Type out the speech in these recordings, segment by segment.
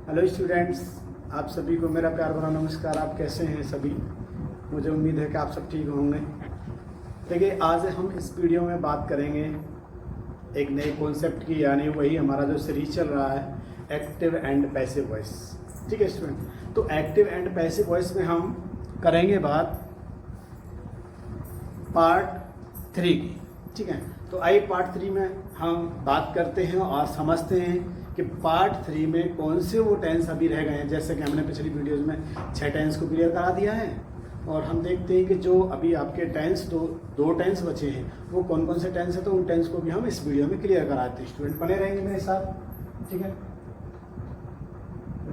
Hello students, आप सभी को मेरा प्यार भरा नमस्कार। आप कैसे हैं सभी? मुझे उम्मीद है कि आप सब ठीक होंगे। देखिए, आज हम इस वीडियो में बात करेंगे एक नए कॉन्सेप्ट की, यानी वही हमारा जो सीरीज चल रहा है एक्टिव एंड पैसिव वॉइस। ठीक है स्टूडेंट, तो एक्टिव एंड पैसिव वॉइस में हम करेंगे बात पार्ट 3 की। ठीक है, तो आइए पार्ट 3 में हम बात करते हैं और समझते हैं कि पार्ट 3 में कौन से वो टेंस अभी रह गए हैं। जैसे कि हमने पिछली वीडियोज़ में 6 टेंस को क्लियर करा दिया है, और हम देखते हैं कि जो अभी आपके टेंस दो टेंस बचे हैं वो कौन कौन से टेंस है, तो उन टेंस को भी हम इस वीडियो में क्लियर कराते हैं। स्टूडेंट बने रहेंगे मेरे साथ। ठीक है,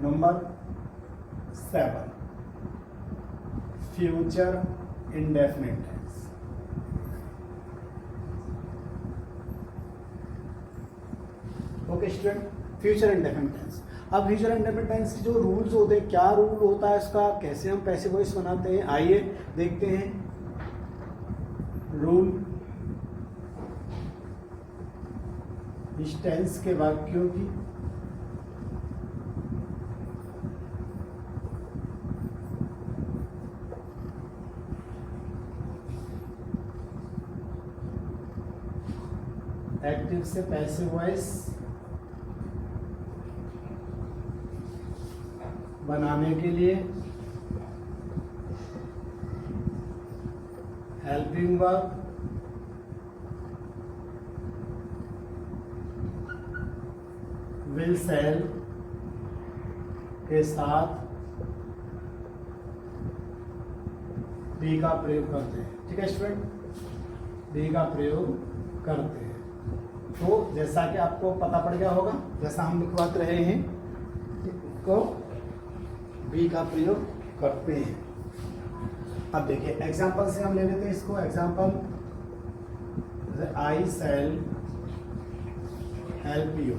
number 7 future indefinite tense. Okay student, future indefinite tense. अब फ्यूचर इंडेफिनिट टेंस के जो रूल्स होते हैं, क्या रूल होता है इसका, कैसे हम पैसिव वॉइस बनाते हैं, आइए देखते हैं। रूल, इस टेंस के वाक्यों की एक्टिव से पैसिव वॉइस बनाने के लिए हेल्पिंग वर्ब, विल सेल के साथ बी का प्रयोग करते हैं। ठीक है स्टूडेंट, बी का प्रयोग करते हैं। तो जैसा कि आपको पता पड़ गया होगा, जैसा हम लिखवाते रहे हैं, को बी का प्रयोग करते हैं। अब देखिए एग्जाम्पल से हम ले लेते हैं इसको। Example, I shall help you.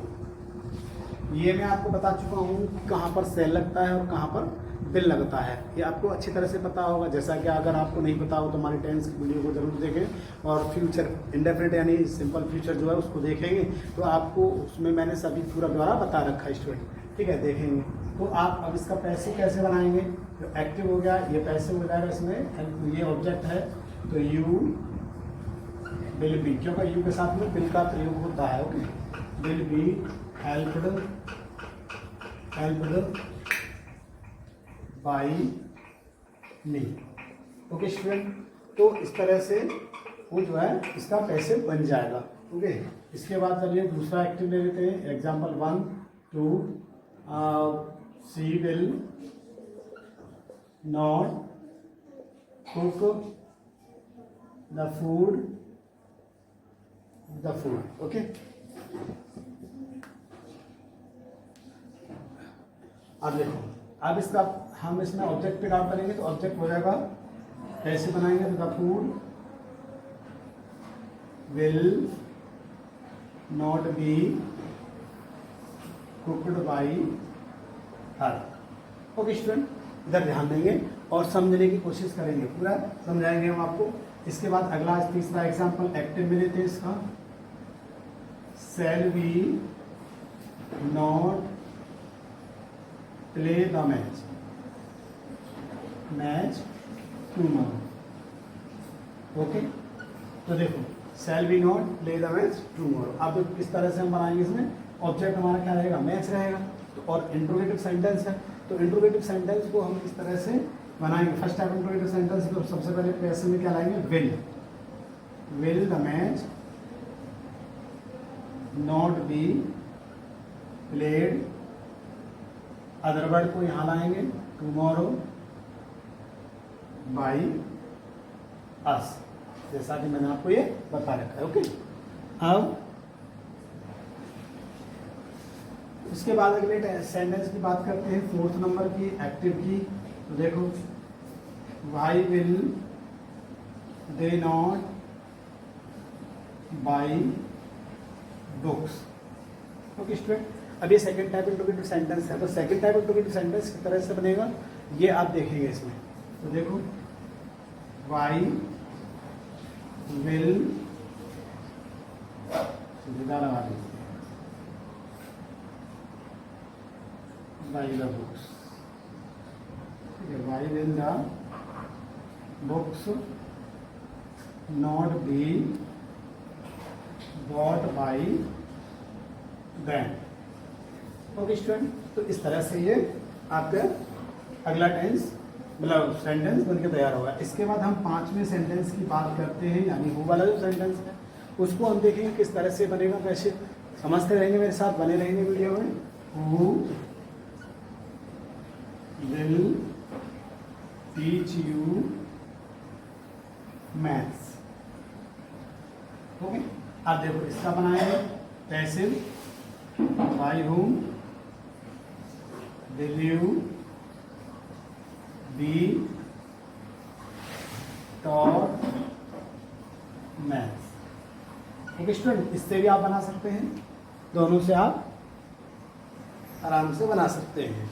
ये मैं आपको बता चुका हूँ कहाँ पर सेल लगता है और कहाँ पर बिल लगता है, ये आपको अच्छी तरह से पता होगा। जैसा कि अगर आपको नहीं पता हो तो हमारे टेंस की वीडियो को जरूर देखें, और फ्यूचर इंडेफिनिट यानी सिंपल फ्यूचर जो है उसको देखेंगे तो आपको उसमें मैंने सभी पूरा ब्यौरा बता रखा है स्टूडेंट। ठीक है, देखेंगे तो आप अब इसका पैसिव कैसे बनाएंगे। तो एक्टिव हो गया, ये पैसिव हो जाएगा। इसमें ये ऑब्जेक्ट है तो यू विल बी, क्योंकि यू के साथ में बिल का प्रयोग होता है। Okay, will be helped by me. Okay student, तो इस तरह से वो जो है इसका पैसिव बन जाएगा। ओके, इसके बाद चलिए दूसरा एक्टिव ले लेते हैं। Example 1 2 she will not cook the food. Okay, अब देखो, अब इसका हम इसमें ऑब्जेक्ट पे काम करेंगे तो ऑब्जेक्ट हो जाएगा, कैसे बनाएंगे, तो the food will not be cooked by her. Okay student, इधर ध्यान देंगे और समझने की कोशिश करेंगे, पूरा समझाएंगे हम आपको। इसके बाद अगला तीसरा एग्जाम्पल एक्टिव में लेते हैं इसका। Shall we not play the match tomorrow. Okay, तो देखो shall we not play the match tomorrow. अब किस तरह से हम बनाएंगे, इसमें ऑब्जेक्ट हमारा क्या रहेगा, मैच रहेगा। तो और इंट्रोगेटिव सेंटेंस है, तो इंट्रोगेटिव सेंटेंस को हम इस तरह से बनाएंगे। फर्स्ट टाइप इंट्रोगेटिव सेंटेंस को सबसे पहले पैसे में क्या लाएंगे, will the match not be played. Other word को यहाँ लाएंगे, टुमारो बाई अस, जैसा कि मैंने आपको ये बता रखा है। ओके, अब इसके बाद अगले सेंटेंस की बात करते हैं, 4th नंबर की, एक्टिव की। तो देखो, why will they not buy books. Okay student, अब ये सेकंड टाइप इंट्रोगेटिव सेंटेंस है। तो सेकंड टाइप इंट्रोगेटिव सेंटेंस किस तरह से बनेगा ये आप देखेंगे इसमें। तो देखो, वाई विल, लगा दीजिए, buy the books, why will the books not be bought by them. Okay student, तो इस तरह से ये आपका अगला टेंस मतलब सेंटेंस बनके तैयार होगा। इसके बाद हम पांचवें सेंटेंस की बात करते हैं, यानी हु वाला जो सेंटेंस है उसको हम देखेंगे किस तरह से बनेगा, कैसे समझते रहेंगे, मेरे साथ बने रहेंगे वीडियो में। Who will teach you maths. Okay, अब देखो इसका बनाएंगे passive, by whom will you be taught maths। Okay student, इससे भी आप बना सकते हैं, दोनों से आप आराम से बना सकते हैं।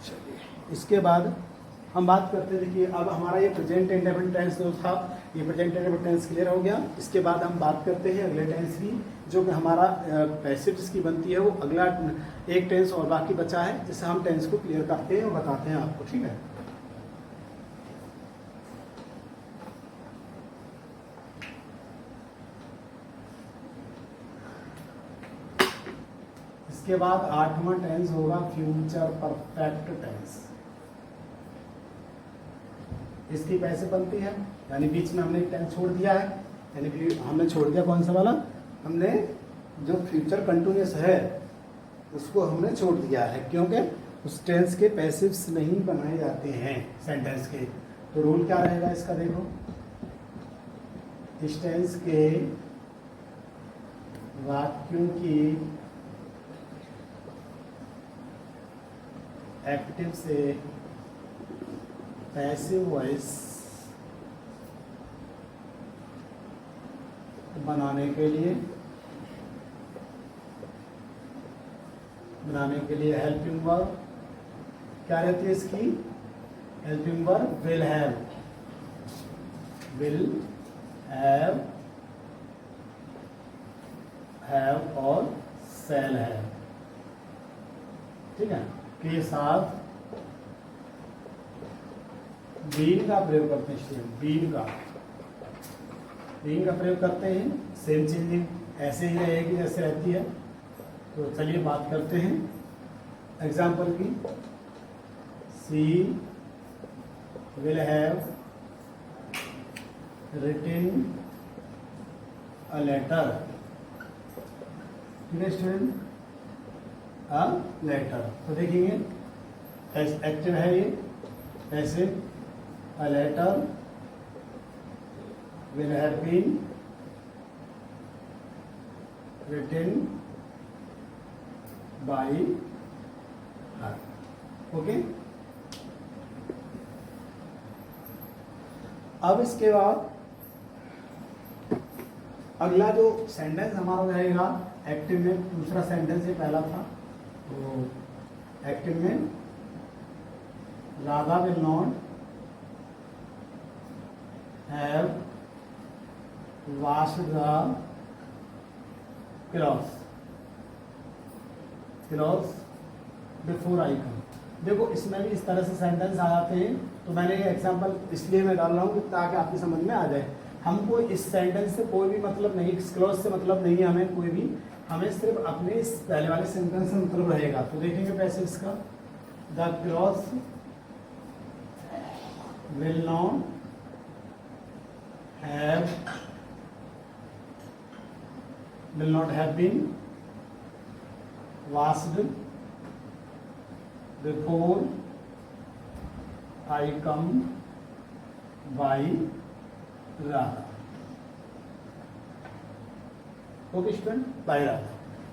चलिए इसके बाद हम बात करते हैं, देखिए अब हमारा ये प्रेजेंट इंडेफिनिट टेंस जो था, ये प्रेजेंट इंडेफिनिट टेंस क्लियर हो गया। इसके बाद हम बात करते हैं अगले टेंस की, जो कि हमारा पैसिव जिसकी बनती है, वो अगला एक टेंस और बाकी बचा है, जिससे हम टेंस को क्लियर करते हैं और बताते हैं आपको, ठीक है। इसके बाद 8वां टेंस होगा फ्यूचर परफेक्ट टेंस। इसकी कैसे बनती है, यानी बीच में हमने एक टेंस छोड़ दिया है, यानी कि हमने छोड़ दिया कौन सा वाला, हमने जो फ्यूचर कंटिन्यूअस है उसको हमने छोड़ दिया है, क्योंकि उस टेंस के पैसिव्स नहीं बनाए जाते हैं सेंटेंस के। तो रूल क्या रहेगा इसका, देखो इस टेंस के वाक्यों की एक्टिव से पैसिव वॉइस बनाने के लिए हेल्पिंग वर्ब क्या रहती है इसकी, हेल्पिंग वर्ब विल हैव और शैल हैव, ठीक है, के साथ बीन का प्रयोग करते हैं। बीन का प्रयोग करते हैं, सेम चेंजिंग ऐसे ही रहेगी जैसे रहती है। तो चलिए बात करते हैं एग्जाम्पल की। She will have written a letter, ठीक है स्टूडेंट, अ लेटर। तो देखेंगे एक्टिव है ये, ऐसे a letter will have been written by her। Okay, अब इसके बाद अगला जो सेंटेंस हमारा रहेगा एक्टिव में, दूसरा सेंटेंस ये पहला था, तो एक्टिव में Radha will not have washed the clothes before I come। देखो इसमें भी इस तरह से सेंटेंस आ जाते हैं, तो मैंने ये एग्जांपल इसलिए मैं डाल रहा हूँ ताकि आपकी समझ में आ जाए। हमको इस सेंटेंस से कोई भी मतलब नहीं, इस क्लॉज से मतलब नहीं है हमें कोई भी, हमें सिर्फ अपने इस पहले वाले सेंटेंस से मतलब रहेगा। तो देखेंगे पैसे इसका, the clothes will not have been washed before I come by Radha। Okay student, by Radha.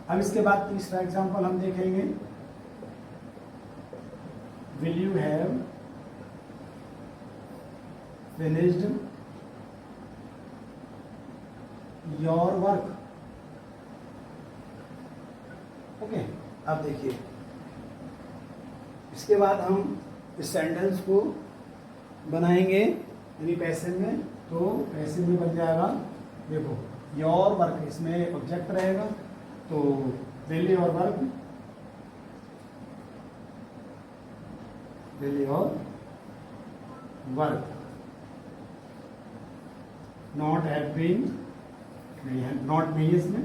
अब इसके बाद तीसरा एग्जांपल हम देखेंगे, will you have finished your work. Okay, अब देखिए इसके बाद हम इस सेंटेंस को बनाएंगे यानी पैसिव में। तो पैसिव में बन जाएगा, देखो योर वर्क, इसमें ऑब्जेक्ट रहेगा, तो will your work will your work not have been, नहीं है, not be इसमें,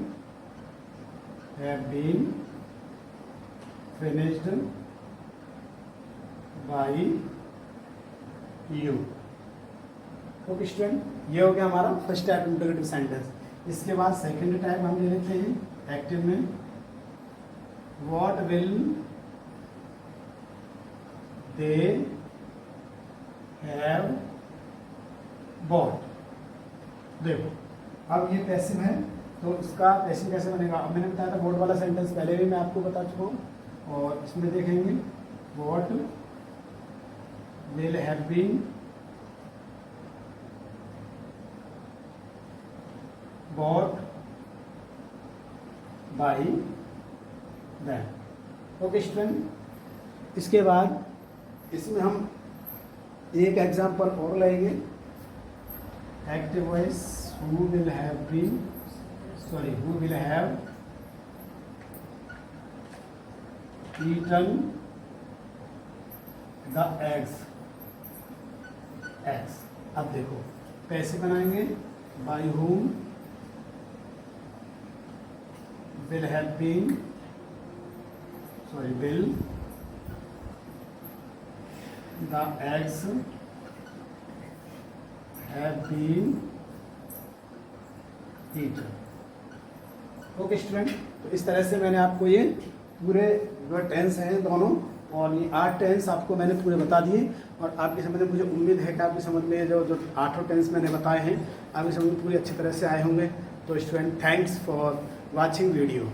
have been finished by you। Okay student, ये हो गया हमारा फर्स्ट टाइप इंटरोगेटिव सेंटेंस। इसके बाद सेकंड टाइप हम ले लेते हैं एक्टिव में। What will they have bought. देखो अब ये पैसिव है, तो इसका पैसिव कैसे बनेगा? अब मैंने बताया था बोर्ड वाला सेंटेंस पहले भी मैं आपको बता चुका हूँ, और इसमें देखेंगे what will have been bought by them। Okay student, इसके बाद इसमें हम एक एग्जांपल और लेंगे। Active voice who will have eaten the eggs. अब देखो कैसे बनाएंगे? By whom will the eggs have been eaten। Okay student, तो इस तरह से मैंने आपको ये पूरे जो टेंस हैं दोनों, और ये 8 टेंस आपको मैंने पूरे बता दिए, और आपकी समझ में मुझे उम्मीद है कि आपकी समझ में जो 8 टेंस मैंने बताए हैं आपकी समझ में पूरी अच्छी तरह से आए होंगे। तो student, thanks for watching video।